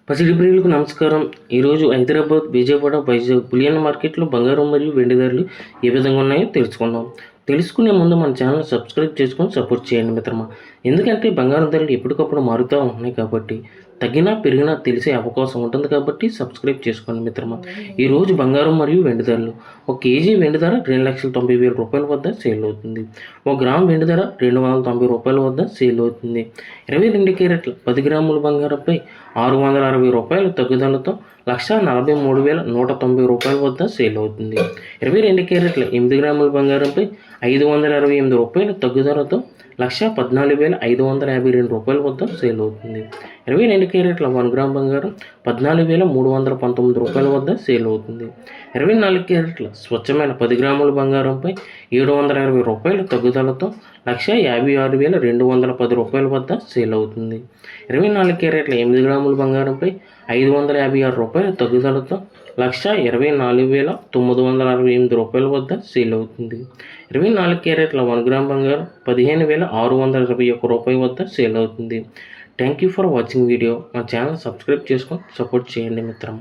పసిడి ప్రియులకు నమస్కారం. ఈరోజు హైదరాబాద్, విజయవాడ, వైజాగ్ బులియన్ మార్కెట్లో బంగారం మరియు వెండి ధరలు ఏ విధంగా ఉన్నాయో తెలుసుకుందాం. తెలుసుకునే ముందు మన ఛానల్ సబ్స్క్రైబ్ చేసుకొని సపోర్ట్ చేయండి మిత్రమా. ఎందుకంటే బంగారం ధరలు ఎప్పటికప్పుడు మారుతూ ఉంటున్నాయి కాబట్టి తగ్గినా పెరిగినా తెలిసే అవకాశం ఉంటుంది కాబట్టి సబ్స్క్రైబ్ చేసుకోండి మిత్రమా. ఈరోజు బంగారం మరియు వెండి ధరలు: ఒక కేజీ వెండి ధర 2,90,000 రూపాయల వద్ద సేల్ అవుతుంది. ఒక గ్రామ్ వెండి ధర 290 రూపాయల వద్ద సేల్ అవుతుంది. 22 క్యారెట్ల 10 గ్రాముల బంగారంపై 660 రూపాయల తగ్గుదలతో 1,43,190 రూపాయల వద్ద సేల్ అవుతుంది. 22 క్యారెట్ల 8 గ్రాముల బంగారంపై 528 రూపాయల తగ్గుదలతో 1,14,552 రూపాయల వద్ద సేల్ అవుతుంది. 22 క్యారెట్ల 1 గ్రామ్ బంగారం 14,319 రూపాయల వద్ద సేల్ అవుతుంది. 24 క్యారెట్ల స్వచ్ఛమైన 10 గ్రాముల బంగారంపై 720 రూపాయల తగ్గుదలతో 1,56,210 రూపాయల వద్ద సేల్ అవుతుంది. 24 క్యారెట్ల 8 గ్రాముల బంగారంపై 556 రూపాయల తగ్గుదలతో 1,24,968 రూపాయల వద్ద సేల్ అవుతుంది. 24 క్యారెట్ల 1 గ్రామ్ బంగారం 15,621 రూపాయల వద్ద సేల్ అవుతుంది. Thank you for watching video. మా ఛానల్ సబ్స్క్రైబ్ చేసుకొని సపోర్ట్ చేయండి మిత్రం.